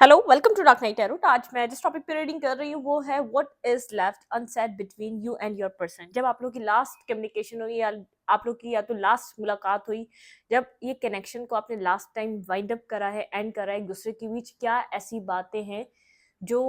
Hello welcome to Dark Night Tarot. आज मैं जिस टॉपिक पे रीडिंग कर रही हूँ वो है what is left unsaid between you and your person. जब आप लोग की लास्ट कम्युनिकेशन हुई या आप लोग की या तो लास्ट मुलाकात हुई, जब ये कनेक्शन को आपने लास्ट टाइम वाइंड अप करा है, एंड करा है एक दूसरे के बीच, क्या ऐसी बातें हैं जो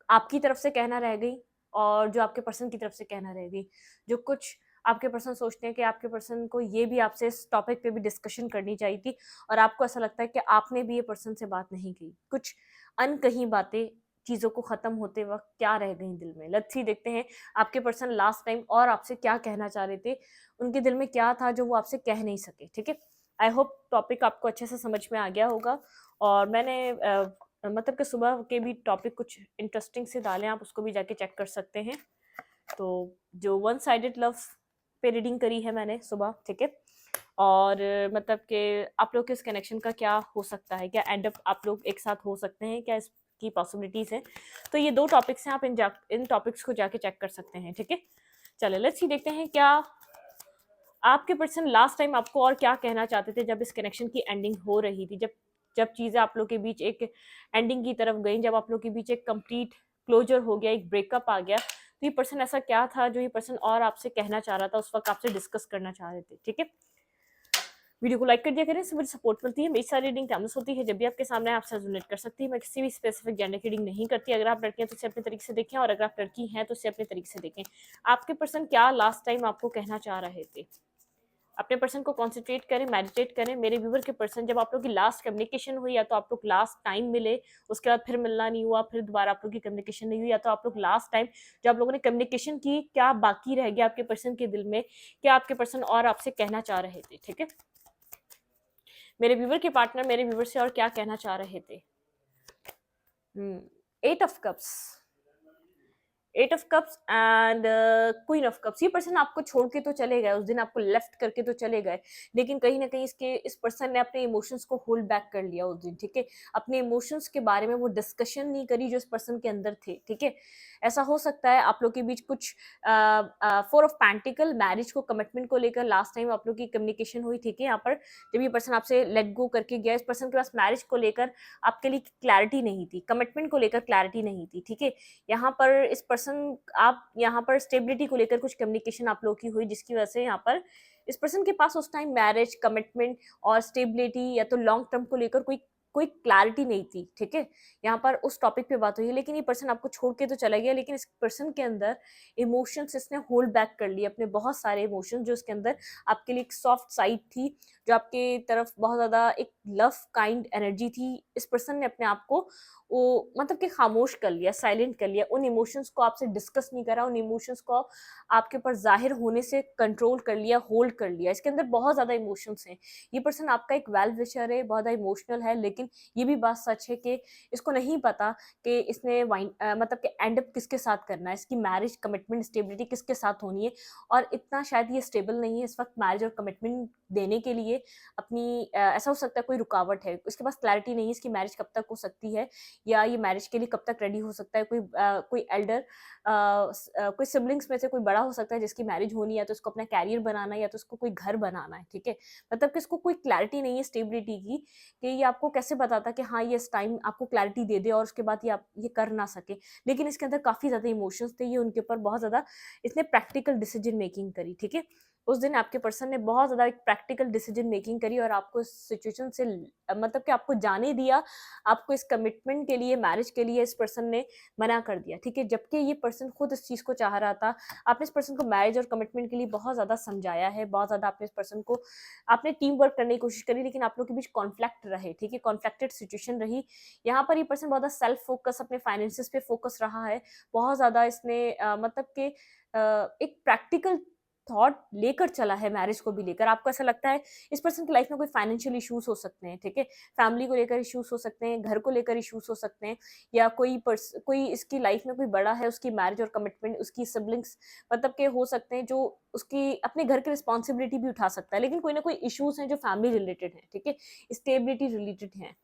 आपकी तरफ से कहना रह गई और जो आपके पर्सन की तरफ से कहना रह गई, जो कुछ आपके पर्सन सोचते हैं कि आपके पर्सन को ये भी आपसे इस टॉपिक पे भी डिस्कशन करनी चाहिए थी और आपको ऐसा लगता है कि आपने भी ये पर्सन से बात नहीं की। कुछ अनकही बातें, चीज़ों को ख़त्म होते वक़्त क्या रह गई दिल में। लेट्स सी, देखते हैं आपके पर्सन लास्ट टाइम और आपसे क्या कहना चाह रहे थे। उनके दिल में क्या था जो वो आपसे कह नहीं सके, ठीक है? आई होप टॉपिक आपको अच्छे से समझ में आ गया होगा। और मैंने मतलब कि सुबह के भी टॉपिक कुछ इंटरेस्टिंग से डाले हैं, आप उसको भी जाके चेक कर सकते हैं। तो जो वन साइडेड लव पे रीडिंग करी है मैंने सुबह, ठीक है? और मतलब कि आप लोग के इस कनेक्शन का क्या हो सकता है, क्या एंड अप आप लोग एक साथ हो सकते हैं, क्या इसकी पॉसिबिलिटीज हैं। तो ये दो टॉपिक्स हैं, आप इन टॉपिक्स को जाके चेक कर सकते हैं, ठीक है? चलिए लेट्स सी, देखते हैं क्या आपके पर्सन लास्ट टाइम आपको और क्या कहना चाहते थे जब इस कनेक्शन की एंडिंग हो रही थी, जब जब चीज़ें आप लोग के बीच एक एंडिंग की तरफ गई, जब आप लोग के बीच एक कंप्लीट क्लोजर हो गया, एक ब्रेकअप आ गया, तो ये पर्सन ऐसा क्या था जो ये पर्सन और आपसे कहना चाह रहा था, उस वक्त आपसे डिस्कस करना चाह रहे थे, ठीक है? वीडियो को लाइक कर दिया करें, इससे मुझे सपोर्ट मिलती है। मेरी सारी रीडिंग टाइमलेस होती है, जब भी आपके सामने आपसे रेजोनेट कर सकती है। मैं किसी भी स्पेसिफिक जेंडर की रीडिंग नहीं करती। अगर आप लड़की हैं तो इसे अपने तरीके से देखें, और अगर आप लड़की हैं तो इसे अपने तरीके से देखें। आपके पर्सन क्या लास्ट टाइम आपको कहना चाह रहे थे, अपने पर्सन को कॉन्सेंट्रेट करें, मेडिटेट करें। मेरे व्यूवर के पर्सन, जब आप लोग की लास्ट कम्युनिकेशन हुई, या तो आप लोग लास्ट टाइम मिले, उसके बाद फिर मिलना नहीं हुआ, फिर दोबारा आप लोग की कम्युनिकेशन नहीं हुई, या तो आप लोग लास्ट टाइम जब आप लोगों ने कम्युनिकेशन की, क्या बाकी रह गया आपके पर्सन के दिल में, क्या आपके पर्सन और आपसे कहना चाह रहे थे, ठीक है? मेरे व्यूवर के पार्टनर मेरे व्यूवर से और क्या कहना चाह रहे थे। 8 of cups, 8 of cups and queen of cups. ये पर्सन आपको छोड़ के तो चले गए, उस दिन आपको लेफ्ट करके तो चले गए, लेकिन कहीं ना कहीं इस पर्सन ने अपने इमोशंस को होल्ड बैक कर लिया उस दिन, ठीक है? अपने इमोशंस के बारे में वो डिस्कशन नहीं करी जो इस पर्सन के अंदर थे, ठीक है? ऐसा हो सकता है आप लोग के बीच कुछ 4 ऑफ पेंटिकल, मैरिज को, कमिटमेंट को लेकर लास्ट टाइम आप लोग की कम्युनिकेशन हुई, ठीक है? यहाँ पर जब ये पर्सन आपसे लेट गो करके गया, इस पर्सन के पास मैरिज को लेकर आपके लिए क्लैरिटी नहीं थी, कमिटमेंट को लेकर क्लैरिटी नहीं थी, ठीक है? यहाँ पर इस पर्सन, आप यहाँ पर स्टेबिलिटी को लेकर कुछ कम्युनिकेशन आप लोग की हुई, जिसकी वजह से यहाँ पर इस पर्सन के पास उस टाइम मैरिज, कमिटमेंट और स्टेबिलिटी या तो लॉन्ग टर्म को लेकर कोई कोई क्लैरिटी नहीं थी, ठीक है? यहाँ पर उस टॉपिक पे बात हुई है, लेकिन ये पर्सन आपको छोड़ के तो चला गया, लेकिन इस पर्सन के अंदर इमोशंस इसने होल्ड बैक कर लिए, अपने बहुत सारे इमोशंस जो इसके अंदर आपके लिए एक सॉफ्ट साइड थी, जो आपके तरफ बहुत ज्यादा एक लव काइंड एनर्जी थी, इस पर्सन ने अपने आप को वो मतलब कि खामोश कर लिया, साइलेंट कर लिया, उन इमोशंस को आपसे डिस्कस नहीं करा, उन इमोशंस को आपके ऊपर जाहिर होने से कंट्रोल कर लिया, होल्ड कर लिया। इसके अंदर बहुत ज़्यादा इमोशंस हैं। ये पर्सन आपका एक वेल विशर है, बहुत ज़्यादा इमोशनल है, लेकिन ये भी बात सच है कि इसको नहीं पता कि इसने मतलब कि एंड अप किसके साथ करना है, इसकी मैरिज, कमिटमेंट, स्टेबिलिटी किसके साथ होनी है, और इतना शायद ये स्टेबल नहीं है इस वक्त मैरिज और कमिटमेंट देने के लिए। अपनी ऐसा हो सकता है कोई रुकावट है, इसके पास क्लैरिटी नहीं है इसकी मैरिज कब तक हो सकती है, या ये मैरिज के लिए कब तक रेडी हो सकता है। कोई एल्डर, कोई सिबलिंग्स में से कोई बड़ा हो सकता है जिसकी मैरिज होनी है, तो उसको अपना कैरियर बनाना है, या तो उसको कोई घर बनाना है, ठीक है? मतलब कि इसको कोई क्लैरिटी नहीं है स्टेबिलिटी की, कि ये आपको कैसे बताता कि हाँ ये इस टाइम आपको क्लैरिटी दे दे और उसके बाद ये आप ये कर ना सके। लेकिन इसके अंदर काफी ज्यादा इमोशंस थे, ये उनके ऊपर बहुत ज्यादा इसने प्रैक्टिकल डिसीजन मेकिंग करी, ठीक है? उस दिन आपके पर्सन ने बहुत ज्यादा एक प्रैक्टिकल डिसीजन मेकिंग करी और आपको इस सिचुएशन से मतलब कि आपको जाने दिया, आपको इस कमिटमेंट के लिए, मैरिज के लिए इस पर्सन ने मना कर दिया, ठीक है? जबकि ये पर्सन खुद इस चीज़ को चाह रहा था। आपने इस पर्सन को मैरिज और कमिटमेंट के लिए बहुत ज़्यादा समझाया है, बहुत ज़्यादा आपने इस पर्सन को, आपने टीम वर्क करने की कोशिश करी, लेकिन आप लोग के बीच कॉन्फ्लिक्ट रहे, ठीक है? कॉन्फ्लिक्टेड सिचुएशन रही। यहाँ पर ये पर्सन बहुत ज़्यादा सेल्फ फोकस, अपने फाइनेंसेस पे फोकस रहा है। बहुत ज़्यादा इसने मतलब कि एक प्रैक्टिकल थॉट लेकर चला है मैरिज को भी लेकर। आपको ऐसा लगता है इस पर्सन की लाइफ में कोई फाइनेंशियल इश्यूज हो सकते हैं, ठीक है? फैमिली को लेकर इश्यूज हो सकते हैं, घर को लेकर इश्यूज हो सकते हैं, या कोई इसकी लाइफ में कोई बड़ा है, उसकी मैरिज और कमिटमेंट, उसकी सिबलिंग्स मतलब के हो सकते हैं, जो उसकी अपने घर की रिस्पॉन्सिबिलिटी भी उठा सकता है, लेकिन कोई ना कोई इश्यूज हैं जो फैमिली रिलेटेड हैं, ठीक है? स्टेबिलिटी रिलेटेड हैं,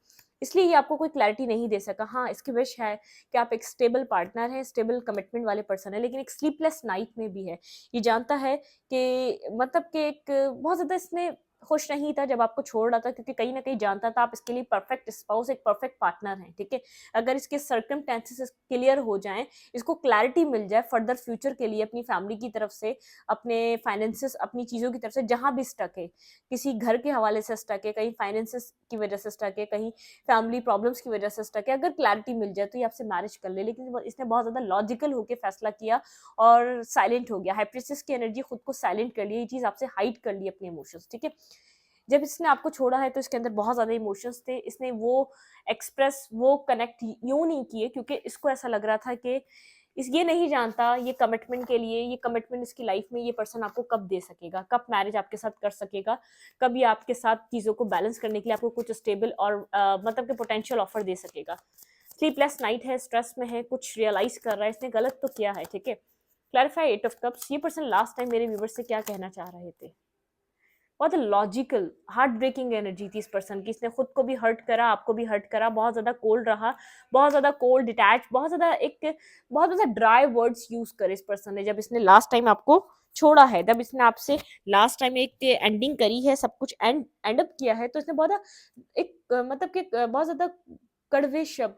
इसलिए ये आपको कोई क्लैरिटी नहीं दे सका। हाँ, इसकी विश है कि आप एक स्टेबल पार्टनर हैं, स्टेबल कमिटमेंट वाले पर्सन है, लेकिन एक स्लीपलेस नाइट में भी है। ये जानता है कि मतलब कि एक बहुत ज़्यादा इसने खुश नहीं था जब आपको छोड़ रहा था, क्योंकि कहीं ना कहीं जानता था आप इसके लिए परफेक्ट स्पाउस, एक परफेक्ट पार्टनर हैं, ठीक है। अगर इसके सर्कमस्टेंसेस क्लियर हो जाएं, इसको क्लैरिटी मिल जाए फर्दर फ्यूचर के लिए, अपनी फैमिली की तरफ से, अपने फाइनेंसेस, अपनी चीज़ों की तरफ से, जहाँ भी स्टक है, किसी घर के हवाले से स्टक है, कहीं फाइनेंसेस की वजह से स्टक है, कहीं फैमिली प्रॉब्लम्स की वजह से स्टक है, अगर क्लैरिटी मिल जाए तो ये आपसे मैरिज कर ले। लेकिन इसने बहुत ज़्यादा लॉजिकल होकर फैसला किया और साइलेंट हो गया, हाइप्रिस्टिस की एनर्जी खुद को साइलेंट कर लिया, ये चीज़ आपसे हाइड कर ली अपने इमोशंस, ठीक है। जब इसने आपको छोड़ा है तो इसके अंदर बहुत ज़्यादा इमोशंस थे, इसने वो एक्सप्रेस, वो कनेक्ट यूँ नहीं किए, क्योंकि इसको ऐसा लग रहा था कि इस ये नहीं जानता ये कमिटमेंट के लिए, ये कमिटमेंट इसकी लाइफ में ये पर्सन आपको कब दे सकेगा, कब मैरिज आपके साथ कर सकेगा, कब ये आपके साथ चीज़ों को बैलेंस करने के लिए आपको कुछ स्टेबल और मतलब कि पोटेंशियल ऑफर दे सकेगा। स्लीपलेस नाइट है, स्ट्रेस में है, कुछ रियलाइज कर रहा है इसने गलत तो किया है, ठीक है। क्लैरिफाई 8 ऑफ कप्स, ये पर्सन लास्ट टाइम मेरे व्यूवर्स से क्या कहना चाह रहे थे। बहुत लॉजिकल हार्ट ब्रेकिंग एनर्जी थी इस पर्सन की, इसने खुद को भी हर्ट करा, आपको भी हर्ट करा, बहुत ज़्यादा कोल्ड रहा, बहुत ज़्यादा कोल्ड डिटैच, बहुत ज़्यादा ड्राई वर्ड्स यूज़ करे इस पर्सन ने जब इसने लास्ट टाइम आपको छोड़ा है, जब इसने आपसे लास्ट टाइम एक एंडिंग करी है, सब कुछ एंड अप किया है, तो इसने बहुत मतलब कि बहुत ज़्यादा कड़वे शब्द,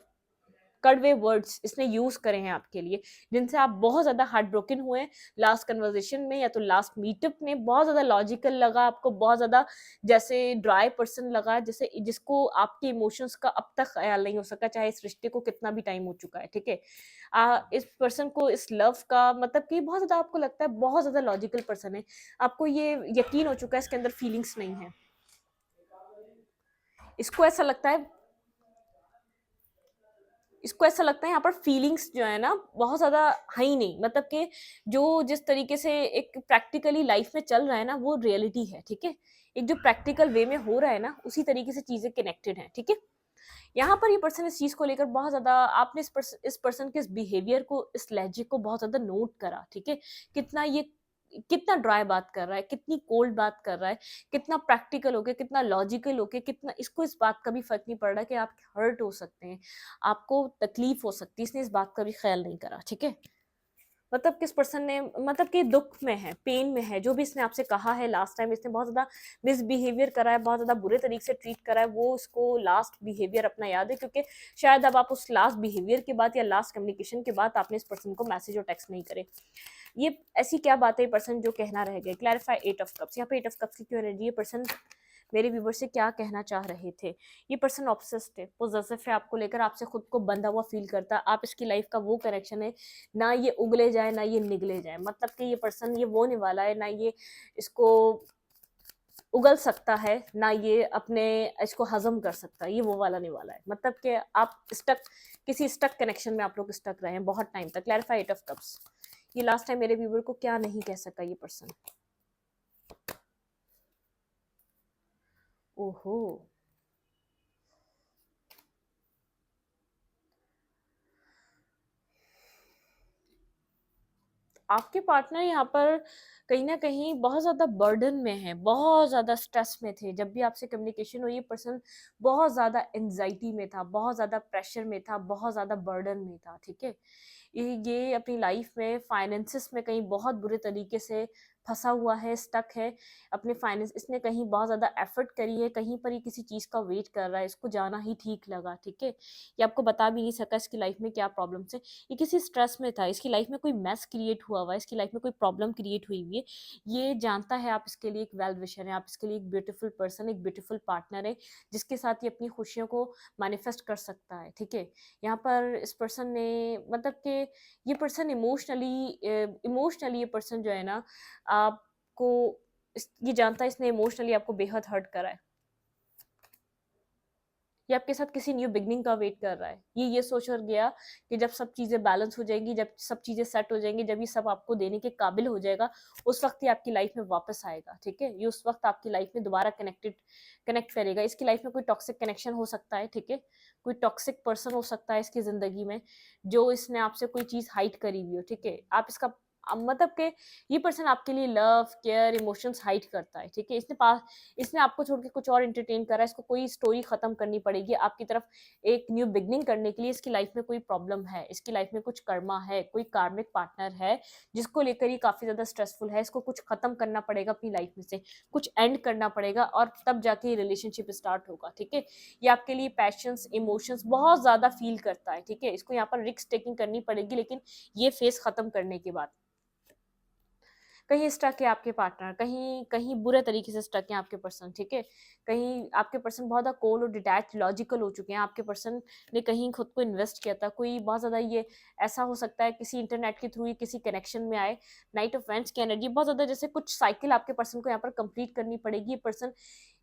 कड़वे वर्ड्स इसने यूज करे हैं आपके लिए, जिनसे आप बहुत ज्यादा हार्ट ब्रोकन हुए हैं लास्ट कन्वर्सेशन में या तो लास्ट मीटअप में। बहुत ज्यादा लॉजिकल लगा आपको, बहुत ज्यादा जैसे ड्राई पर्सन लगा, जैसे जिसको आपके इमोशंस का अब तक ख्याल नहीं हो सका, चाहे इस रिश्ते को कितना भी टाइम हो चुका है, ठीक है। इस पर्सन को इस लव का मतलब कि बहुत ज्यादा आपको लगता है बहुत ज्यादा लॉजिकल पर्सन है, आपको ये यकीन हो चुका है इसके अंदर फीलिंग्स नहीं है। इसको ऐसा लगता है इसको ऐसा लगता है यहाँ पर फीलिंग्स जो है ना बहुत ज्यादा है ही नहीं, मतलब कि जो जिस तरीके से एक प्रैक्टिकली लाइफ में चल रहा है ना वो रियलिटी है, ठीक है। एक जो प्रैक्टिकल वे में हो रहा है ना उसी तरीके से चीजें कनेक्टेड हैं, ठीक है। यहाँ पर ये पर्सन इस चीज को लेकर बहुत ज्यादा, आपने इस पर्सन के इस बिहेवियर को, इस लहजे को बहुत ज्यादा नोट करा, ठीक है। कितना ये कितना ड्राई बात कर रहा है, कितनी कोल्ड बात कर रहा है, कितना प्रैक्टिकल होके, कितना लॉजिकल होके, कितना इसको इस बात का भी फर्क नहीं पड़ रहा कि आप हर्ट हो सकते हैं, आपको तकलीफ हो सकती है, इसने इस बात का भी ख्याल नहीं करा, ठीक है। मतलब किस पर्सन ने मतलब कि दुख में है, पेन में है, जो भी इसने आपसे कहा है लास्ट टाइम, इसने बहुत ज़्यादा मिसबिहेवियर करा है, बहुत ज़्यादा बुरे तरीके से ट्रीट करा है, वो उसको लास्ट बिहेवियर अपना याद है, क्योंकि शायद अब आप उस लास्ट बिहेवियर के बाद या लास्ट कम्युनिकेशन के बाद आपने इस पर्सन को मैसेज और टेक्स्ट नहीं करे। ये ऐसी क्या बात है, पर्सन जो कहना रह गए। क्लैरिफाई 8 ऑफ कप्स, यहाँ पे 8 ऑफ कप्स की क्यों एनर्जी, ये पर्सन मेरे व्यूवर से क्या कहना चाह रहे थे। ये पर्सन ऑब्सेस्ड है, पोजेसिव है आपको लेकर, आपसे खुद को बंधा हुआ फील करता है, आप इसकी लाइफ का वो कनेक्शन है, ना ये उगले जाए ना ये निगले जाए, मतलब कि ये पर्सन ये वो नहीं वाला है, ना ये इसको उगल सकता है, ना ये अपने इसको हजम कर सकता है, ये वो वाला नहीं वाला है, मतलब कि आप स्टक, किसी स्टक कनेक्शन में आप लोग स्टक रहे हैं बहुत टाइम तक। क्लैरिफाई 8 ऑफ कप्स, ये लास्ट टाइम मेरे व्यूवर को क्या नहीं कह सका ये पर्सन। ओहो, आपके पार्टनर यहाँ पर कहीं न कहीं बहुत ज़्यादा बर्डन में है, बहुत ज़्यादा स्ट्रेस में थे। जब भी आपसे कम्युनिकेशन हुई, ये पर्सन बहुत ज़्यादा एंग्ज़ायटी में था, बहुत ज़्यादा प्रेशर में था, बहुत ज़्यादा बर्डन में था, ठीक है? ये अपनी लाइफ़ में फाइनेंसेस में कहीं बहुत बुरे तरीके से फँसा हुआ है, स्टक है। अपने फाइनेंस इसने कहीं बहुत ज़्यादा एफ़र्ट करी है, कहीं पर ये किसी चीज़ का वेट कर रहा है, इसको जाना ही ठीक लगा, ठीक है? ये आपको बता भी नहीं सका इसकी लाइफ़ में क्या प्रॉब्लम्स है। ये किसी स्ट्रेस में था, इसकी लाइफ में कोई मेस क्रिएट हुआ हुआ है, इसकी लाइफ में कोई प्रॉब्लम क्रिएट हुई हुई है। ये जानता है आप इसके लिए एक वेल विशर हैं, आप इसके लिए एक ब्यूटीफुल पर्सन, एक ब्यूटीफुल पार्टनर है, जिसके साथ ये अपनी खुशियों को मैनिफेस्ट कर सकता है, ठीक है। यहाँ पर इस पर्सन ने मतलब कि ये पर्सन इमोशनली ये पर्सन जो है ना आपको ये जानता है, इसने इमोशनली आपको बेहद हर्ट करा है। ये आपके साथ किसी न्यू बिगनिंग का वेट कर रहा है। ये सोच कर गया कि जब सब चीज़ें बैलेंस हो जाएंगी, जब सब चीज़ें सेट हो जाएंगी, जब ये सब आपको देने के काबिल हो जाएगा, उस वक्त ये आपकी लाइफ में वापस आएगा, ठीक है। ये उस वक्त आपकी लाइफ में दोबारा कनेक्ट करेगा। इसकी लाइफ में कोई टॉक्सिक कनेक्शन हो सकता है, ठीक है। कोई टॉक्सिक पर्सन हो सकता है इसकी ज़िंदगी में, जो इसने आपसे कोई चीज़ हाइड करी हुई हो, ठीक है। मतलब कि ये पर्सन आपके लिए लव, केयर, इमोशंस हाइड करता है, ठीक है? इसने आपको छोड़ के कुछ और एंटरटेन करा है, इसको कोई स्टोरी खत्म करनी पड़ेगी आपकी तरफ एक न्यू बिगिनिंग करने के लिए। इसकी लाइफ में कोई प्रॉब्लम है, इसकी लाइफ में कुछ कर्मा है, कोई कार्मिक पार्टनर है, जिसको लेकर ये काफ़ी ज़्यादा स्ट्रेसफुल है। इसको कुछ खत्म करना पड़ेगा अपनी लाइफ में से, कुछ एंड करना पड़ेगा और तब जाके ये रिलेशनशिप स्टार्ट होगा, ठीक है? ये आपके लिए पैशंस, इमोशंस बहुत ज़्यादा फ़ील करता है, ठीक है? इसको यहाँ पर रिस्क टेकिंग करनी पड़ेगी लेकिन ये फेज़ खत्म करने के बाद। कहीं स्टक है आपके पार्टनर, कहीं कहीं बुरे तरीके से स्टक है आपके पर्सन, ठीक है? कहीं आपके पर्सन बहुत ज़्यादा कोल्ड और डिटैच, लॉजिकल हो चुके हैं। आपके पर्सन ने कहीं खुद को इन्वेस्ट किया था, कोई बहुत ज़्यादा ये ऐसा हो सकता है किसी इंटरनेट के थ्रू ये किसी कनेक्शन में आए। नाइट ऑफ वेंट्स की एनर्जी बहुत ज़्यादा जैसे कुछ साइकिल आपके पर्सन को यहाँ पर कंप्लीट करनी पड़ेगी। ये पर्सन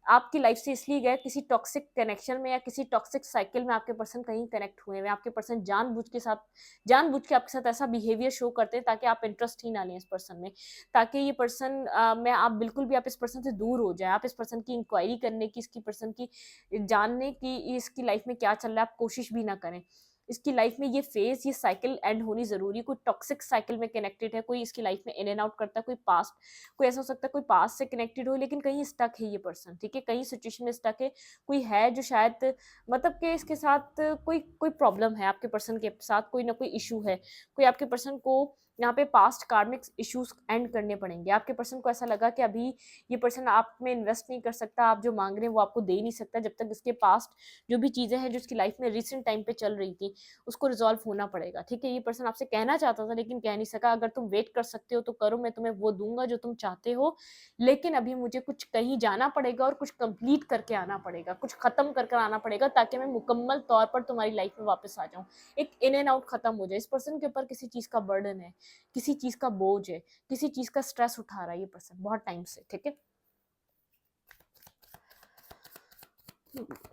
आपकी लाइफ से इसलिए गए किसी टॉक्सिक कनेक्शन में या किसी टॉक्सिक साइकिल में आपके पर्सन कहीं कनेक्ट हुए हैं। आपके पर्सन जानबूझ के आपके साथ ऐसा बिहेवियर शो करते हैं ताकि आप इंटरेस्ट ही ना लें इस पर्सन में। ताकि ये पर्सन में आप बिल्कुल भी आप इस पर्सन से दूर हो जाएँ, आप इस पर्सन की इंक्वायरी करने की, इसकी पर्सन की जानने की, इसकी लाइफ में क्या चल रहा है, आप कोशिश भी ना करें। इसकी लाइफ में ये फेज़, ये साइकिल एंड होनी ज़रूरी है। कोई टॉक्सिक साइकिल में कनेक्टेड है, कोई इसकी लाइफ में इन एंड आउट करता है, कोई ऐसा हो सकता है कोई पास्ट से कनेक्टेड हो लेकिन कहीं स्टक है ये पर्सन, ठीक है? कहीं सिचुएशन में स्टक है, कोई है जो शायद मतलब कि इसके साथ कोई कोई प्रॉब्लम है आपके पर्सन के साथ, कोई ना कोई इश्यू है। कोई आपके पर्सन को यहाँ पे पास्ट कार्मिक इश्यूज एंड करने पड़ेंगे। आपके पर्सन को ऐसा लगा कि अभी ये पर्सन आप में इन्वेस्ट नहीं कर सकता, आप जो माँग रहे हैं वो आपको दे नहीं सकता जब तक इसके पास्ट जो भी चीज़ें हैं जो उसकी लाइफ में रिसेंट टाइम पे चल रही थी, उसको रिज़ॉल्व होना पड़ेगा, ठीक है? ये पर्सन आपसे कहना चाहता था लेकिन कह नहीं सका। अगर तुम वेट कर सकते हो तो करो, मैं तुम्हें वो दूँगा जो तुम चाहते हो, लेकिन अभी मुझे कुछ कहीं जाना पड़ेगा और कुछ कंप्लीट करके आना पड़ेगा, कुछ खत्म कर कर आना पड़ेगा ताकि मैं मुकम्मल तौर पर तुम्हारी लाइफ में वापस आ जाऊँ। एक इन एंड आउट खत्म हो जाए। इस पर्सन के ऊपर किसी चीज़ का बर्डन है, किसी चीज़ का बोझ है, किसी चीज़ का स्ट्रेस उठा रहा है ये पर्सन बहुत टाइम से, ठीक है?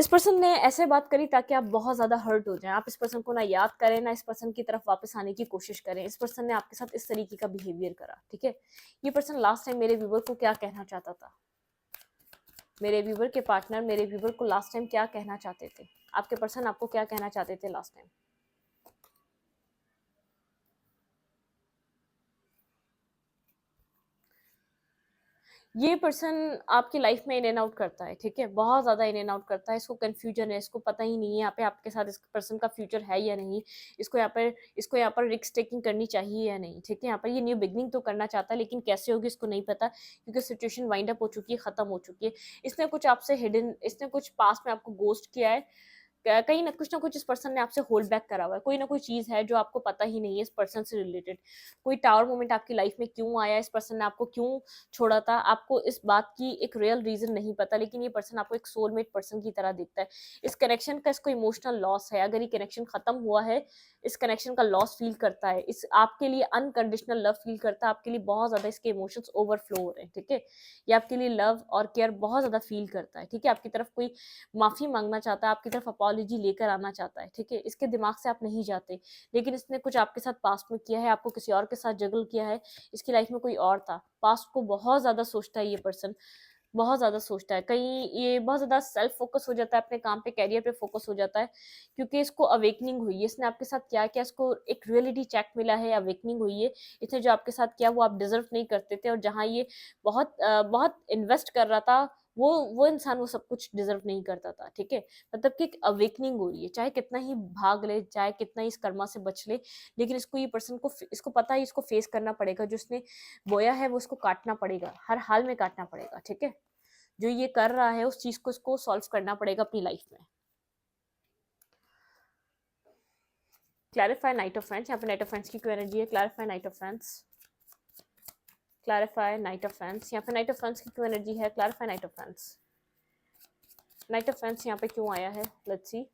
इस पर्सन ने ऐसे बात करी ताकि आप बहुत ज़्यादा हर्ट हो जाएँ। आप इस पर्सन को ना याद करें, ना इस पर्सन की तरफ वापस आने की कोशिश करें। इस पर्सन ने आपके साथ इस तरीके का बिहेवियर करा, ठीक है? ये पर्सन लास्ट टाइम मेरे व्यूअर को क्या कहना चाहता था? मेरे व्यूअर के पार्टनर मेरे व्यूअर को लास्ट टाइम क्या कहना चाहते थे? आपके पर्सन आपको क्या कहना चाहते थे लास्ट टाइम? ये पर्सन आपकी लाइफ में इन एंड आउट करता है, ठीक है? बहुत ज़्यादा इन एंड आउट करता है, इसको कन्फ्यूजन है, इसको पता ही नहीं है यहाँ पे आपके साथ इस पर्सन का फ्यूचर है या नहीं, इसको यहाँ पर रिस्क टेकिंग करनी चाहिए या नहीं, ठीक है? यहाँ पर ये न्यू बिगिनिंग तो करना चाहता है लेकिन कैसे होगी इसको नहीं पता क्योंकि सिचुएशन वाइंड अप हो चुकी है, खत्म हो चुकी है। इसने कुछ पास्ट में आपको घोस्ट किया है, कहीं ना कुछ इस पर्सन ने आपसे होल्ड बैक करा हुआ है, कोई ना कोई चीज़ है जो आपको पता ही नहीं है इस पर्सन से रिलेटेड। कोई टावर मोमेंट आपकी लाइफ में क्यों आया, इस पर्सन ने आपको क्यों छोड़ा था, आपको इस बात की एक रियल रीज़न नहीं पता, लेकिन ये पर्सन आपको एक सोलमेट पर्सन की तरह दिखता है। इस कनेक्शन का इसको इमोशनल लॉस है, अगर ये कनेक्शन खत्म हुआ है, इस कनेक्शन का लॉस फील करता है, इस आपके लिए अनकंडीशनल लव फील करता है, आपके लिए बहुत ज़्यादा इसके इमोशंस ओवरफ्लो हो रहे हैं, ठीक है? ये आपके लिए लव और केयर बहुत ज़्यादा फील करता है, ठीक है? आपकी तरफ कोई माफ़ी माँगना चाहता है, आपकी तरफ अपॉलॉजी लेकर आना चाहता है, ठीक है? इसके दिमाग से आप नहीं जाते, लेकिन इसने कुछ आपके साथ पास्ट में किया है, आपको किसी और के साथ जगल किया है, इसकी लाइफ में कोई और था। पास्ट को बहुत ज़्यादा सोचता है ये पर्सन, बहुत ज़्यादा सोचता है। कहीं ये बहुत ज़्यादा सेल्फ फ़ोकस हो जाता है, अपने काम पे, करियर पे फ़ोकस हो जाता है, क्योंकि इसको अवेकनिंग हुई है। इसने आपके साथ क्या किया, इसको एक रियलिटी चेक मिला है, अवेकनिंग हुई है। इसने जो आपके साथ किया, वो आप डिज़र्व नहीं करते थे और जहाँ ये बहुत इन्वेस्ट कर रहा था, वो इंसान वो सब कुछ डिज़र्व नहीं करता था, ठीक है? मतलब कि एक अवेकनिंग हो रही है, चाहे कितना ही भाग ले, चाहे कितना ही इस कर्मा से बच ले, लेकिन इसको ये पर्सन को इसको पता है इसको फेस करना पड़ेगा, जो इसने बोया है वो इसको काटना पड़ेगा, हर हाल में काटना पड़ेगा, ठीक है? जो ये कर रहा है उस चीज़ को इसको सॉल्व करना पड़ेगा अपनी लाइफ में। क्लैरिफाई नाइट ऑफ फ्रेंड्स, यहाँ पे नाइट ऑफ फ्रेंड्स की क्यों एनर्जी है? Clarify night of friends, clarify night of friends, यहाँ पे नाइट ऑफ फ्रेंड्स की क्यों एनर्जी है? Clarify night of friends, night of friends यहाँ पे क्यों आया है? Let's see.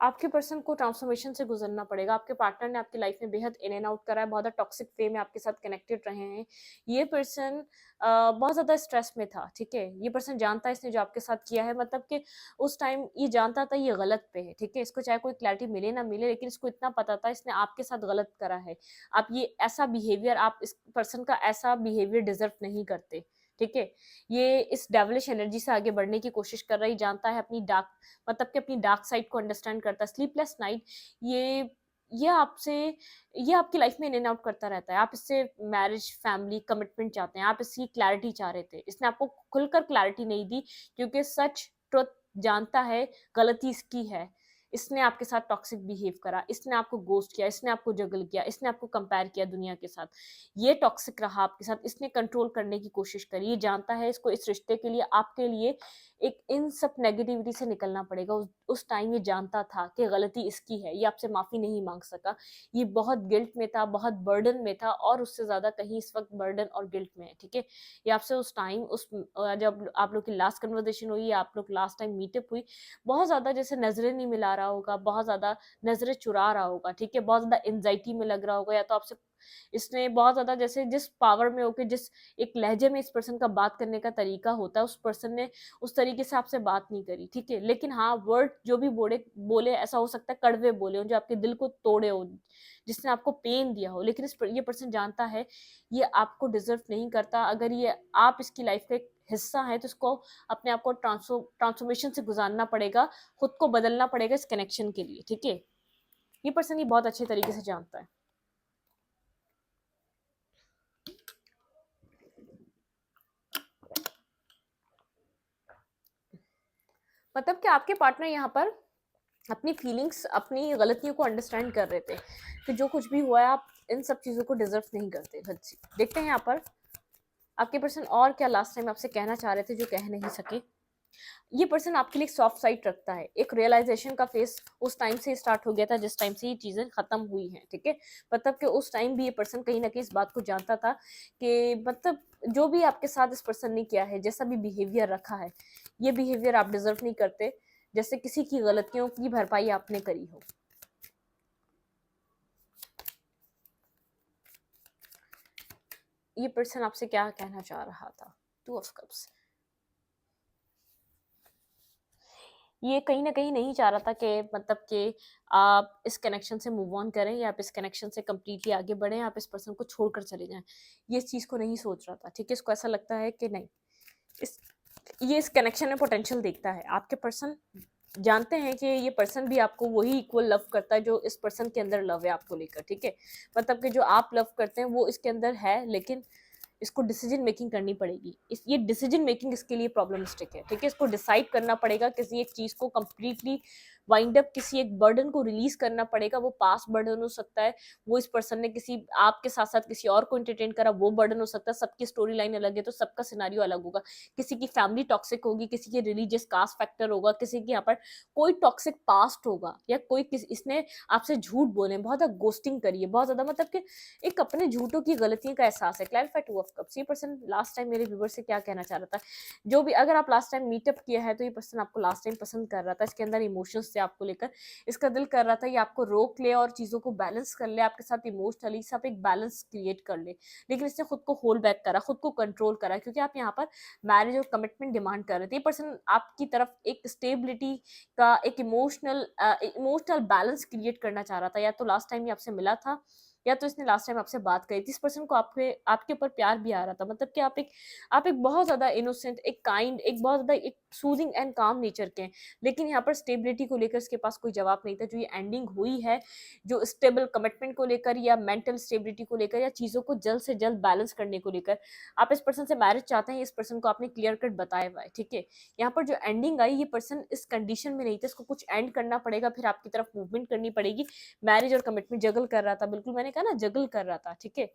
आपके पर्सन को ट्रांसफॉर्मेशन से गुजरना पड़ेगा। आपके पार्टनर ने आपकी लाइफ में बेहद इन एंड आउट करा है, बहुत ज़्यादा टॉक्सिक वे में आपके साथ कनेक्टेड रहे हैं। ये पर्सन बहुत ज़्यादा स्ट्रेस में था, ठीक है? ये पर्सन जानता है इसने जो आपके साथ किया है, मतलब कि उस टाइम ये जानता था ये गलत पे है, ठीक है? इसको चाहे कोई क्लैरिटी मिले ना मिले, लेकिन इसको इतना पता था इसने आपके साथ गलत करा है। आप इस पर्सन का ऐसा बिहेवियर डिज़र्व नहीं करते। ठीक है? ये इस डेविलिश एनर्जी से आगे बढ़ने की कोशिश कर रहा है, ये जानता है अपनी डार्क, मतलब कि अपनी डार्क साइड को अंडरस्टैंड करता है। स्लीपलेस नाइट, ये ये आपसे ये आपकी लाइफ में इन एंड आउट करता रहता है। आप इससे मैरिज, फैमिली, कमिटमेंट चाहते हैं, आप इसकी क्लैरिटी चाह रहे थे। इसने आपको खुलकर क्लैरिटी नहीं दी, क्योंकि सच, ट्रुथ जानता है, गलती इसकी है। इसने आपके साथ टॉक्सिक बिहेव करा, इसने आपको गोस्ट किया, इसने आपको जगल किया, इसने आपको कंपेयर किया दुनिया के साथ। ये टॉक्सिक रहा आपके साथ, इसने कंट्रोल करने की कोशिश करी। ये जानता है इसको इस रिश्ते के लिए, आपके लिए एक इन सब नेगेटिविटी से निकलना पड़ेगा। उस टाइम ये जानता था कि गलती इसकी है, ये आपसे माफ़ी नहीं माँग सका। ये बहुत गिल्ट में था, बहुत बर्डन में था, और उससे ज़्यादा कहीं इस वक़्त बर्डन और गिल्ट में है, ठीक है? ये आपसे उस टाइम जब आप लोग की लास्ट कन्वर्सेशन हुई, आप लोग लास्ट टाइम मीटअप हुई, बहुत ज़्यादा जैसे नज़रें नहीं मिला रहा होगा, बहुत ज़्यादा नज़रें चुरा रहा होगा, ठीक है? बहुत ज़्यादा एंग्ज़ायटी में लग रहा होगा, या तो आपसे इसने बहुत ज़्यादा जैसे जिस पावर में होके, जिस एक लहजे में इस पर्सन का बात करने का तरीका होता है, उस पर्सन ने उस तरीके से आपसे बात नहीं करी, ठीक है? लेकिन हाँ, वर्ड जो भी बोले बोले ऐसा हो सकता है कड़वे बोले हों, जो आपके दिल को तोड़े हों, जिसने आपको पेन दिया हो, लेकिन ये पर्सन जानता है ये आपको डिज़र्व नहीं करता। अगर ये आप इसकी लाइफ़ का एक हिस्सा है, तो इसको अपने आप को ट्रांसफॉर्मेशन से गुज़ारना पड़ेगा, खुद को बदलना पड़ेगा इस कनेक्शन के लिए, ठीक है? ये पर्सन ये बहुत अच्छे तरीके से जानता है। मतलब कि आपके पार्टनर यहाँ पर अपनी फीलिंग्स, अपनी गलतियों को अंडरस्टैंड कर रहे थे कि जो कुछ भी हुआ है, आप इन सब चीज़ों को डिजर्व नहीं करते। लेट्स सी, देखते हैं यहाँ पर आपके पर्सन और क्या लास्ट टाइम आपसे कहना चाह रहे थे जो कह नहीं सके। ये पर्सन आपके लिए सॉफ्ट साइड रखता है। एक रियलाइजेशन का फेस उस टाइम से स्टार्ट हो गया था जिस टाइम से ये चीज़ें खत्म हुई हैं, ठीक है? मतलब कि उस टाइम भी ये पर्सन कहीं ना कहीं इस बात को जानता था कि मतलब जो भी आपके साथ इस पर्सन ने किया है, जैसा भी बिहेवियर रखा है, ये बिहेवियर आप डिजर्व नहीं करते, जैसे किसी की गलतियों की भरपाई आपने करी हो। ये पर्सन आपसे क्या कहना चाह रहा था? 2 ऑफ कप्स। ये कहीं न कहीं नहीं चाह रहा था कि मतलब कि आप इस कनेक्शन से मूव ऑन करें, या आप इस कनेक्शन से कंप्लीटली आगे बढ़ें, आप इस पर्सन को छोड़कर चले जाएँ। ये इस चीज़ को नहीं सोच रहा था, ठीक है? इसको ऐसा लगता है कि नहीं, इस ये इस कनेक्शन में पोटेंशियल देखता है। आपके पर्सन जानते हैं कि ये पर्सन भी आपको वही इक्वल लव करता है जो इस पर्सन के अंदर लव है आपको लेकर, ठीक है? मतलब कि जो आप लव करते हैं वो इसके अंदर है, लेकिन इसको डिसीजन मेकिंग करनी पड़ेगी। ये डिसीजन मेकिंग इसके लिए प्रॉब्लमिस्टिक है, ठीक है? इसको डिसाइड करना पड़ेगा किसी एक चीज़ को कंप्लीटली वाइंड अप, किसी एक बर्डन को रिलीज करना पड़ेगा। वो पास्ट बर्डन हो सकता है, वो इस पर्सन ने किसी आपके साथ साथ किसी और को एंटरटेन करा, वो बर्डन हो सकता है। सबकी स्टोरी लाइन अलग है, तो सबका सिनारियो अलग होगा। किसी की फैमिली टॉक्सिक होगी, किसी की रिलीजियस कास्ट फैक्टर होगा, किसी की यहाँ पर कोई टॉक्सिक पास्ट होगा, या कोई इसने आपसे झूठ बोले, बहुत ज़्यादा गोस्टिंग करी है, बहुत ज़्यादा मतलब कि एक अपने झूठों की गलतियों का एहसास है। Clarify 2 of cups. ये पर्सन लास्ट टाइम मेरे व्यूअर से क्या कहना चाह रहा था, जो भी, अगर आप लास्ट टाइम मीटअप किया है, तो ये पर्सन आपको लास्ट टाइम पसंद कर रहा था, इसके अंदर इमोशंस थे आपको लेकर, इसका दिल कर रहा था ये आपको रोक ले और चीज़ों को बैलेंस कर ले, आपके साथ इमोशनली सब एक बैलेंस क्रिएट कर ले, लेकिन इसने खुद को होल्ड बैक करा, खुद को कंट्रोल करा, क्योंकि आप यहाँ पर मैरिज और कमिटमेंट डिमांड कर रहे थे। ये पर्सन आपकी तरफ एक स्टेबिलिटी का, एक इमोशनल बैलेंस क्रिएट करना चाह रहा था। या तो लास्ट टाइम ये आपसे मिला था, या तो इसने लास्ट टाइम आपसे बात करी थी। इस पर्सन को आपके आपके ऊपर प्यार भी आ रहा था, मतलब कि आप एक बहुत ज़्यादा इनोसेंट, एक काइंड, एक बहुत ज़्यादा एक सूदिंग एंड काम नेचर के हैं, लेकिन यहाँ पर स्टेबिलिटी को लेकर इसके पास कोई जवाब नहीं था। जो ये एंडिंग हुई है, जो स्टेबल कमिटमेंट को लेकर, या मेंटल स्टेबिलिटी को लेकर, या चीज़ों को जल्द से जल्द बैलेंस करने को लेकर, आप इस पर्सन से मैरिज चाहते हैं, इस पर्सन को आपने क्लियर कट बताया हुआ है, ठीक है? यहाँ पर जो एंडिंग आई, ये पर्सन इस कंडीशन में नहीं था, इसको कुछ एंड करना पड़ेगा, फिर आपकी तरफ मूवमेंट करनी पड़ेगी। मैरिज और कमिटमेंट जगल कर रहा था, बिल्कुल मैंने कहा ना, जगल कर रहा था, ठीक है?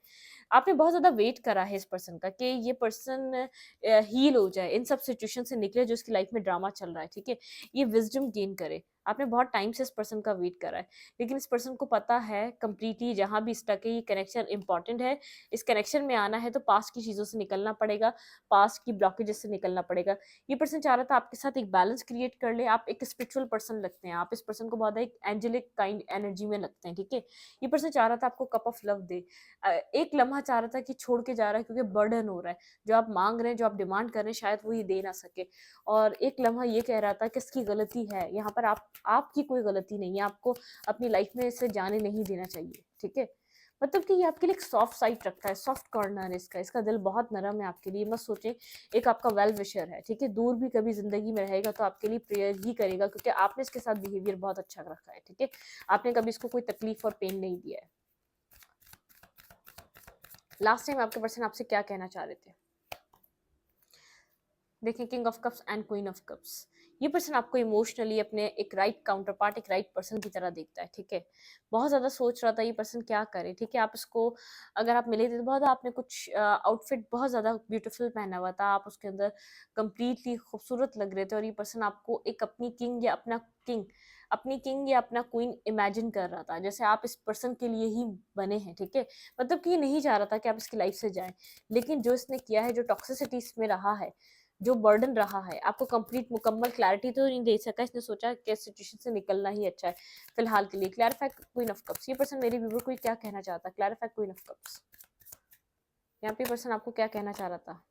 आपने बहुत ज़्यादा वेट करा है इस पर्सन का कि ये पर्सन हील हो जाए, इन सब सिचुएशन से निकले जो इसकी लाइफ में ड्रामा चल रहा है, ठीक है? ये विज़डम गेन करे। आपने बहुत टाइम से इस पर्सन का वेट करा है, लेकिन इस पर्सन को पता है कंप्लीटली, जहाँ भी स्टक है, ये कनेक्शन इंपॉर्टेंट है। इस कनेक्शन में आना है तो पास्ट की चीज़ों से निकलना पड़ेगा, पास्ट की ब्लॉकेजेस से निकलना पड़ेगा। ये पर्सन चाह रहा था आपके साथ एक बैलेंस क्रिएट कर ले। आप एक स्पिरिचुअल पर्सन लगते हैं, आप इस पर्सन को बहुत एक एंजेलिक काइंड एनर्जी में लगते हैं, ठीक है? ये पर्सन चाह रहा था आपको कप ऑफ लव दे। एक लम्हा चाह रहा था कि छोड़ के जा रहा है क्योंकि बर्डन हो रहा है। जो आप माँग रहे हैं, जो आप डिमांड कर रहे हैं, शायद वो ये दे ना सके। और एक लम्हा ये कह रहा था कि इसकी गलती है। यहाँ पर आपकी कोई गलती नहीं है, आपको अपनी लाइफ में इसे जाने नहीं देना चाहिए, ठीक है? मतलब कि ये आपके लिए एक सॉफ्ट साइड रखता है, सॉफ्ट कॉर्नर है इसका दिल बहुत नरम है आपके लिए। मत सोचें, एक आपका वेल विशर है, ठीक है? दूर भी कभी ज़िंदगी में रहेगा तो आपके लिए प्रेयर ही करेगा, क्योंकि आपने इसके साथ बिहेवियर बहुत अच्छा रखा है, ठीक है? आपने कभी इसको कोई तकलीफ और पेन नहीं दिया है। लास्ट टाइम आपके पर्सन आपसे क्या कहना चाह रहे थे? देखिए, king of cups and queen of cups. ये पर्सन आपको इमोशनली अपने एक राइट काउंटर पार्ट, एक राइट पर्सन की तरह देखता है, ठीक है? बहुत ज़्यादा सोच रहा था ये पर्सन क्या करे, ठीक है? आप इसको, अगर आप मिले थे तो बहुत, आपने कुछ आउटफिट बहुत ज़्यादा ब्यूटीफुल पहना हुआ था, आप उसके अंदर कंप्लीटली खूबसूरत लग रहे थे, और ये पर्सन आपको एक अपनी किंग या अपना किंग, अपनी किंग या अपना क्वीन इमेजिन कर रहा था, जैसे आप इस पर्सन के लिए ही बने हैं, ठीक है? मतलब कि ये नहीं चाह रहा था कि आप इसकी लाइफ से जाएं, लेकिन जो इसने किया है, जो टॉक्सिसिटी इसमें रहा है, जो बर्डन रहा है, आपको कंप्लीट मुकम्मल क्लैरिटी तो नहीं दे सका। इसने सोचा कि इस सिचुएशन से निकलना ही अच्छा है फिलहाल के लिए। Clarify queen of cups. ये पर्सन मेरे व्यूवर को क्या कहना चाहता है? Clarify queen of cups. यहाँ पे पर्सन आपको क्या कहना चाह रहा था?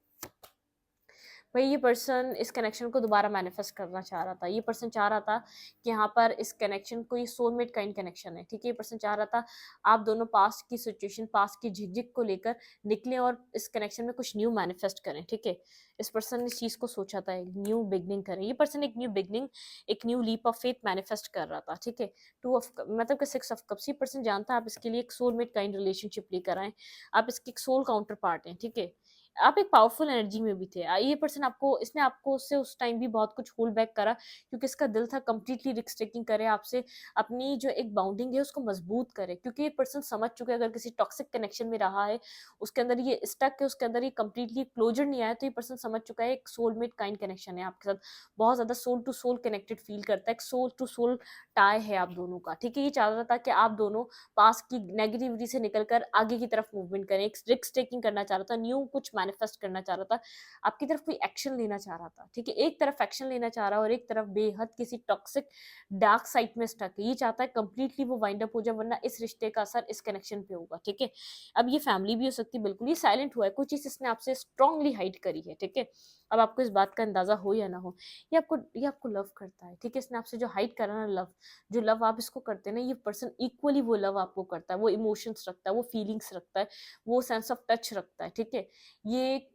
भाई, ये पर्सन इस कनेक्शन को दोबारा मैनिफेस्ट करना चाह रहा था। ये पर्सन चाह रहा था कि यहाँ पर इस कनेक्शन को, ये सोलमेट काइंड कनेक्शन है, ठीक है? ये पर्सन चाह रहा था आप दोनों पास्ट की सिचुएशन, पास्ट की झिकझिक को लेकर निकलें और इस कनेक्शन में कुछ न्यू मैनिफेस्ट करें, ठीक है? इस पर्सन ने इस चीज़ को सोचा था, एक न्यू बिगनिंग करें। ये पर्सन एक न्यू बिगनिंग, एक new leap of faith manifest कर रहा था, ठीक है? टू ऑफ मतलब कि सिक्स ऑफ कप्स। ये पर्सन जानता है आप इसके लिए एक सोलमेट काइंड रिलेशनशिप लेकर आए, आप इसके एक सोल काउंटर पार्ट हैं, ठीक है? आप एक पावरफुल एनर्जी में भी थे। ये पर्सन आपको, इसने आपको उससे उस टाइम भी बहुत कुछ होल्ड बैक करा, क्योंकि इसका दिल था कंप्लीटली रिस्क टेकिंग करे आपसे, अपनी जो एक बाउंडिंग है उसको मजबूत करे, क्योंकि ये पर्सन समझ चुका है अगर किसी टॉक्सिक कनेक्शन में रहा है, उसके अंदर ये स्टक है, उसके अंदर ये कंप्लीटली क्लोजर नहीं आया, तो ये पर्सन समझ चुका है एक सोलमेट काइंड कनेक्शन है आपके साथ, बहुत ज्यादा soul to soul connected feel करता है, एक सोल टू सोल टाई है आप दोनों का, ठीक है? ये चाह रहा था कि आप दोनों पास की नेगेटिविटी से निकलकर आगे की तरफ मूवमेंट करें, एक रिस्क टेकिंग करना चाह रहा था, न्यू कुछ मैनिफेस्ट करना चाह रहा था, आपकी तरफ कोई एक्शन लेना चाह रहा था, ठीक है? एक तरफ एक्शन लेना चाह रहा है और एक तरफ बेहद किसी टॉक्सिक डार्क साइड में स्टक है। ये चाहता है कंप्लीटली वो वाइंड अप हो जाए, वरना इस रिश्ते का असर इस कनेक्शन पे होगा, ठीक है? अब ये फैमिली भी हो सकती है, बिल्कुल ये साइलेंट हुआ है, कोई चीज इसने आपसे स्ट्रांगली हाइड करी है, ठीक है? अब आपको इस बात का अंदाजा हो या ना हो, ये आपको लव करता है, ठीक है? इसने आपसे जो हाइड करा ना लव, जो लव आप इसको करते हैं ना, ये पर्सन इक्वली वो लव आपको करता है, वो इमोशंस रखता है, वो फीलिंग्स रखता है, वो सेंस ऑफ टच रखता है, ठीक है? ये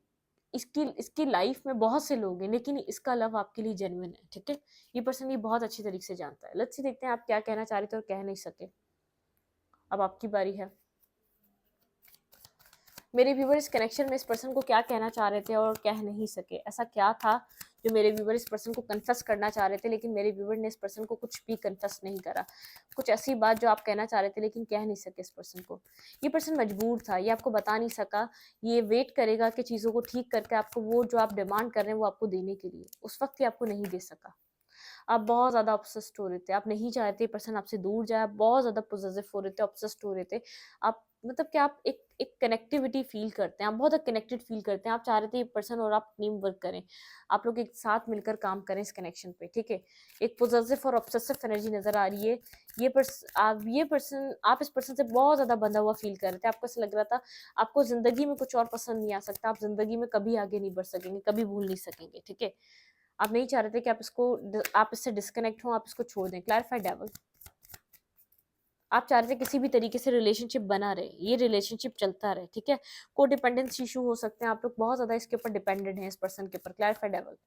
इसकी इसकी लाइफ में बहुत से लोग हैं, लेकिन इसका लव आपके लिए जेन्युइन है, ठीक है? ये पर्सन ये बहुत अच्छी तरीके से जानता है। लेट्स सी, देखते हैं आप क्या कहना चाह रहे थे और कह नहीं सके। अब आपकी बारी है। मेरे व्यूवर इस कनेक्शन में इस पर्सन को क्या कहना चाह रहे थे और कह नहीं सके? ऐसा क्या था जो मेरे व्यूवर इस पर्सन को कन्फेस करना चाह रहे थे, लेकिन मेरे व्यूवर ने इस पर्सन को कुछ भी कन्फेस नहीं करा? कुछ ऐसी बात जो आप कहना चाह रहे थे लेकिन कह नहीं सके इस पर्सन को। ये पर्सन मजबूर था, ये आपको बता नहीं सका, ये वेट करेगा कि चीज़ों को ठीक करके आपको वो जो आप डिमांड कर रहे हैं वो आपको देने के लिए, उस वक्त ये आपको नहीं दे सका। आप बहुत ज़्यादा ऑब्सेस्ड हो रहे थे, आप नहीं चाहते पर्सन आपसे दूर जाए, आप बहुत ज़्यादा पॉसेसिव हो रहे थे, ऑब्सेस्ड हो रहे थे। आप मतलब कि आप एक एक कनेक्टिविटी फ़ील करते हैं, आप बहुत ज़्यादा कनेक्टेड फ़ील करते हैं, आप चाह रहे थे ये पर्सन और आप टीम वर्क करें, आप लोग एक साथ मिलकर काम करें इस कनेक्शन पे, ठीक है? एक पॉसेसिव और ऑब्सेसिव एनर्जी नज़र आ रही है। आप इस पर्सन से बहुत ज़्यादा बंधा हुआ फ़ील कर रहे थे, आपको ऐसा लग रहा था आपको ज़िंदगी में कुछ और पसंद नहीं आ सकता, आप ज़िंदगी में कभी आगे नहीं बढ़ सकेंगे, कभी भूल नहीं सकेंगे, ठीक है? आप नहीं चाह रहे थे कि आप इससे डिस्कनेक्ट हो, आप इसको छोड़ दें। Clarify devil. आप चाह रहे थे किसी भी तरीके से रिलेशनशिप बना रहे, ये रिलेशनशिप चलता रहे, ठीक है? को डिपेंडेंस इशू हो सकते हैं, आप लोग बहुत ज्यादा इसके ऊपर डिपेंडेंट हैं, इस पर्सन के ऊपर। Clarify devil.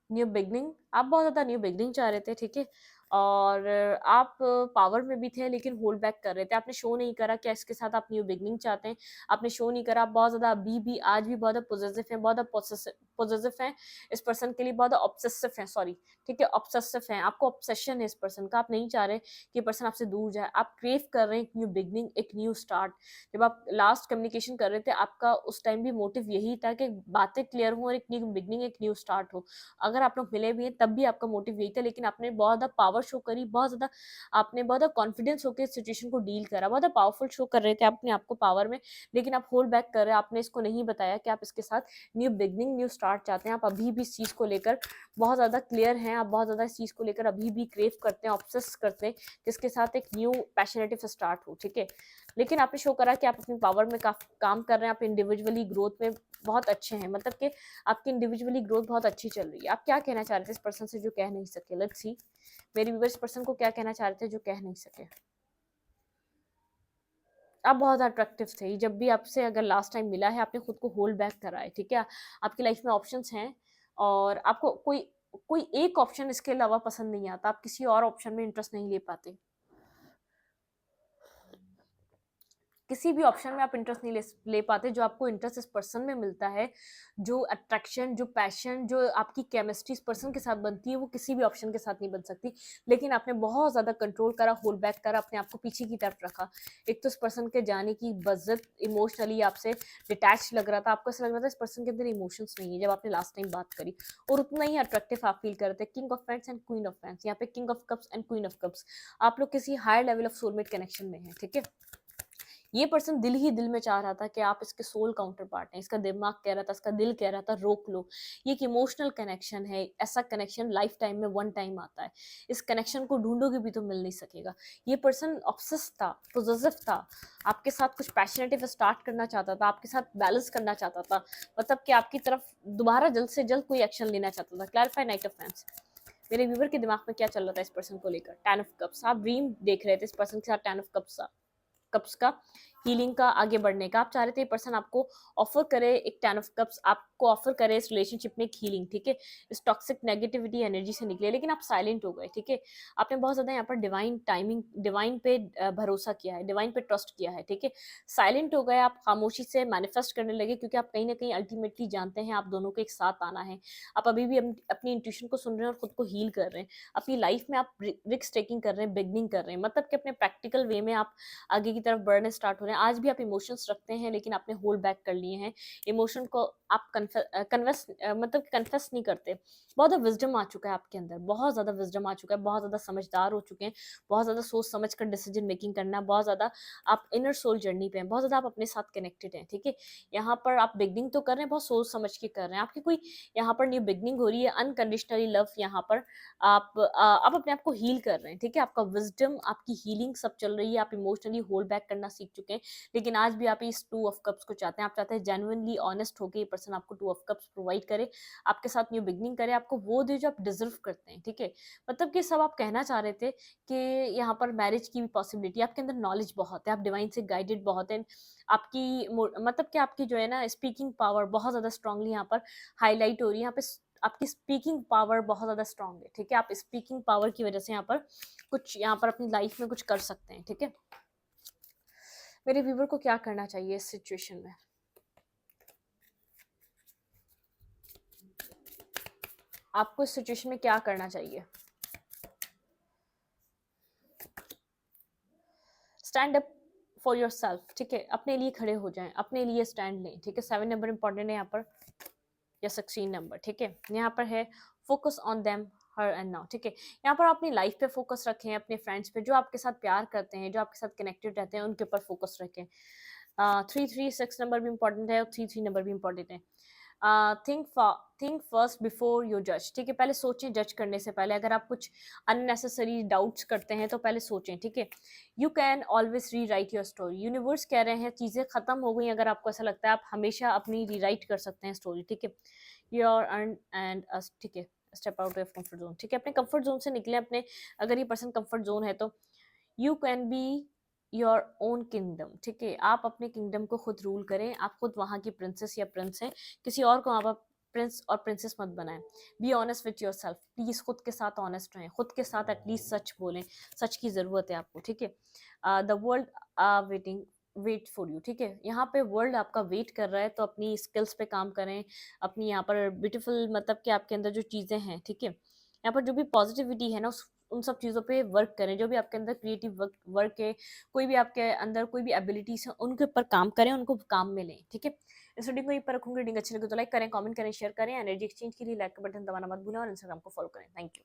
New beginning. आप बहुत ज़्यादा न्यू बिगनिंग चाह रहे थे, ठीक है? और आप पावर में भी थे लेकिन होल्ड बैक कर रहे थे, आपने शो नहीं करा कि इसके साथ आप न्यू बिगनिंग चाहते हैं, आपने शो नहीं करा। आप बहुत ज़्यादा अभी भी, आज भी बहुत पॉजिटिव हैं, बहुत पॉजिटिव हैं, इस पर्सन के लिए बहुत ऑब्सेसिव हैं, सॉरी, ठीक है? ऑब्सेसिव हैं, आपको ऑब्सेशन है इस पर्सन का, आप नहीं चाह रहे कि पर्सन आपसे दूर जाए, आप क्रेव कर रहे हैं एक न्यू बिगनिंग, एक न्यू स्टार्ट। जब आप लास्ट कम्युनिकेशन कर रहे थे, आपका उस टाइम भी मोटिव यही था कि बातें क्लियर हो और एक न्यू बिगनिंग, एक न्यू स्टार्ट हो। अगर आप लोग मिले भी हैं तब भी आपका मोटिव यही था, लेकिन आपने बहुत ज़्यादा पावर पावर शो करी, बहुत ज़्यादा आपने बहुत ज़्यादा कॉन्फिडेंस होकर इस सिचुएशन को डील करा, बहुत ज़्यादा पावरफुल शो कर रहे थे अपने आप को पावर में, लेकिन आप होल्ड बैक कर रहे हैं। आपने इसको नहीं बताया कि आप इसके साथ न्यू बिगनिंग, न्यू स्टार्ट चाहते हैं। आप अभी भी इस चीज़ को लेकर बहुत ज़्यादा क्लियर हैं, आप बहुत ज़्यादा इस चीज़ को लेकर अभी भी क्रेव करते हैं, ऑब्सेस करते हैं कि इसके साथ एक न्यू पैशनेटिव स्टार्ट हो, ठीक है। लेकिन आपने शो करा कि आप अपनी पावर में काम कर रहे हैं, आप इंडिविजुअली ग्रोथ में बहुत अच्छे हैं, मतलब कि आपकी इंडिविजुअली ग्रोथ बहुत अच्छी चल रही है। आप क्या कहना चाह रहे थे इस पर्सन से जो कह नहीं सके? लेट्स सी मेरे व्यूअर्स इस पर्सन को क्या कहना चाह रहे थे जो कह नहीं सके। आप बहुत अट्रैक्टिव थे, जब भी आपसे अगर लास्ट टाइम मिला है आपने खुद को होल्ड बैक करा है, ठीक है। आपकी लाइफ में ऑप्शंस हैं और आपको कोई कोई एक ऑप्शन इसके अलावा पसंद नहीं आता, आप किसी और ऑप्शन में इंटरेस्ट नहीं ले पाते। किसी भी ऑप्शन में आप इंटरेस्ट नहीं ले पाते, जो आपको इंटरेस्ट इस पर्सन में मिलता है, जो अट्रैक्शन, जो पैशन, जो आपकी केमिस्ट्री इस पर्सन के साथ बनती है, वो किसी भी ऑप्शन के साथ नहीं बन सकती। लेकिन आपने बहुत ज़्यादा कंट्रोल करा, होल्ड बैक करा, अपने आप को पीछे की तरफ रखा। एक तो इस पर्सन के जाने की बज़्ज़त, इमोशनली आपसे डिटैच लग रहा था, आपको ऐसा लग रहा था इस पर्सन के अंदर इमोशंस नहीं है जब आपने लास्ट टाइम बात करी, और उतना ही अट्रैक्टिव आप फील कर रहे थे। King of pents and queen of pents, यहाँ पे king of cups and queen of cups, आप लोग किसी higher level of soulmate connection में हैं, ठीक है। ये पर्सन दिल ही दिल में चाह रहा था कि आप इसके सोल काउंटर पार्ट हैं, इसका दिमाग कह रहा था, इसका दिल कह रहा था रोक लो। ये एक इमोशनल कनेक्शन है, ऐसा कनेक्शन लाइफ टाइम में वन टाइम आता है, इस कनेक्शन को ढूंढोगे भी तो मिल नहीं सकेगा। ये पर्सन ऑब्सेस था, पोजेसिव था, आपके साथ कुछ पैशनेटिव स्टार्ट करना चाहता था, आपके साथ बैलेंस करना चाहता था, मतलब कि आपकी तरफ दोबारा जल्द से जल्द कोई एक्शन लेना चाहता था। क्लैरिफाई नाइट ऑफ फैंस, मेरे व्यूवर के दिमाग में क्या चल रहा था इस पर्सन को लेकर? टेन ऑफ कप्स, आप ड्रीम देख रहे थे इस पर्सन के साथ, टेन ऑफ कप्स का, हीलिंग का, आगे बढ़ने का। आप चाह रहे थे ये पर्सन आपको ऑफर करे, एक टेन ऑफ कप्स आपको ऑफर करे इस रिलेशनशिप में एक हीलिंग, ठीक है, इस टॉक्सिक नेगेटिविटी एनर्जी से निकले, लेकिन आप साइलेंट हो गए, ठीक है। आपने बहुत ज्यादा यहाँ पर डिवाइन टाइमिंग, डिवाइन पे भरोसा किया है, डिवाइन पे ट्रस्ट किया है, ठीक है। साइलेंट हो गए, आप खामोशी से मैनिफेस्ट करने लगे, क्योंकि आप कहीं ना कहीं अल्टीमेटली जानते हैं आप दोनों को एक साथ आना है। आप अभी भी अपनी इंट्यूशन को सुन रहे हैं और खुद को हील कर रहे हैं, अपनी लाइफ में आप रिस्क टेकिंग कर रहे हैं, बिगनिंग कर रहे हैं, मतलब कि अपने प्रैक्टिकल वे में आप आगे की तरफ बढ़ने स्टार्ट हो रहे हैं। आज भी आप इमोशंस रखते हैं, लेकिन आपने होल्ड बैक कर लिए हैं इमोशन को, आप कन्वेस मतलब कन्फेस नहीं करते। बहुत ज़्यादा विजडम आ चुका है आपके अंदर, बहुत ज़्यादा विजडम आ चुका है, बहुत ज़्यादा समझदार हो चुके हैं, बहुत ज़्यादा सोच समझ कर डिसीजन मेकिंग करना, बहुत ज़्यादा आप इनर सोल जर्नी पे हैं, बहुत ज़्यादा आप अपने साथ कनेक्टेड हैं, ठीक है। यहाँ पर आप बिगनिंग तो कर रहे हैं, बहुत सोच समझ के कर रहे हैं, आपकी कोई यहाँ पर न्यू बिगनिंग हो रही है, अनकंडीशनली लव, यहाँ पर आप अपने आप को हील कर रहे हैं, ठीक है। आपका विजडम, आपकी हीलिंग सब चल रही है, आप इमोशनली होल्ड बैक करना सीख चुके हैं, लेकिन आज भी आप इस टू ऑफ कप्स को चाहते हैं। आप चाहते हैं जेन्युइनली ऑनेस्ट होकर ये पर्सन आपको टू ऑफ कप्स प्रोवाइड करे, आपके साथ न्यू बिगनिंग करे, आपको वो दे जो आप डिजर्व करते हैं, ठीक है। मतलब कि सब आप कहना चाह रहे थे कि यहाँ पर मैरिज की भी पॉसिबिलिटी, आपके अंदर नॉलेज बहुत है, आप डिवाइन से गाइडेड बहुत है, आपकी मतलब कि आपकी जो है ना स्पीकिंग पावर बहुत ज़्यादा स्ट्रांगली यहाँ पर हाईलाइट हो रही है। यहाँ पे आपकी स्पीकिंग पावर बहुत ज़्यादा स्ट्रांग है, ठीक है। आप स्पीकिंग पावर की वजह से यहाँ पर अपनी लाइफ में कुछ कर सकते हैं, ठीक है। मेरे व्यूवर को क्या करना चाहिए इस सिचुएशन में? आपको इस सिचुएशन में क्या करना चाहिए? Stand up for your self, ठीक है, अपने लिए खड़े हो जाएं, अपने लिए स्टैंड लें, ठीक है। 7 नंबर इंपॉर्टेंट है यहाँ पर, या 16 नंबर, ठीक है। यहाँ पर है focus on them her and now, ठीक है। यहाँ पर अपनी लाइफ पे फोकस रखें, अपने फ्रेंड्स पे जो आपके साथ प्यार करते हैं, जो आपके साथ कनेक्टेड रहते हैं, उनके ऊपर फोकस रखें। 3 3 6 नंबर भी इंपॉर्टेंट है और 3 3 नंबर भी इंपॉर्टेंट है। थिंक फर्स्ट बिफोर यू जज, ठीक है। पहले सोचें जज करने से पहले, अगर आप कुछ अननेसेसरी डाउट्स करते हैं तो पहले सोचें, ठीक है। यू कैन ऑलवेज री राइट योर स्टोरी, यूनिवर्स कह रहे हैं चीज़ें खत्म हो गई, अगर आपको ऐसा लगता है आप हमेशा अपनी रीराइट कर सकते हैं स्टोरी, ठीक है। योर एंड अस, ठीक है, step out of comfort zone, ठीक है। अपने कंफर्ट जोन से निकले, अपने, अगर ये पर्सन कंफर्ट जोन है तो you can be your own kingdom, ठीक है। आप अपने किंगडम को खुद रूल करें, आप खुद वहाँ की प्रिंसेस या प्रिंस हैं, किसी और को आप प्रिंस और प्रिंसेस मत बनाएं। Be honest with your self, please खुद के साथ ऑनेस्ट रहें, खुद के साथ एटलीस्ट सच बोलें, सच की जरूरत है आपको, ठीक है। The world waiting wait for you, ठीक है। यहाँ पे वर्ल्ड आपका वेट कर रहा है, तो अपनी स्किल्स पे काम करें, अपनी यहाँ पर ब्यूटीफुल, मतलब कि आपके अंदर जो चीज़ें हैं, ठीक है, यहाँ पर जो भी पॉजिटिविटी है ना, उन सब चीज़ों पे वर्क करें, जो भी आपके अंदर क्रिएटिव वर्क है, कोई भी आपके अंदर कोई भी एबिलिटीज है, उनके ऊपर काम करें, उनको काम में लें, ठीक है। इस वीडियो को यहीं पर रखूंगी, रीडिंग अच्छी लगे तो लाइक करें, कमेंट करें, शेयर करें, एनर्जी एक्सचेंज के लिए लाइक का बटन दबाना मत भूलें और इंस्टाग्राम को फॉलो करें। Thank you.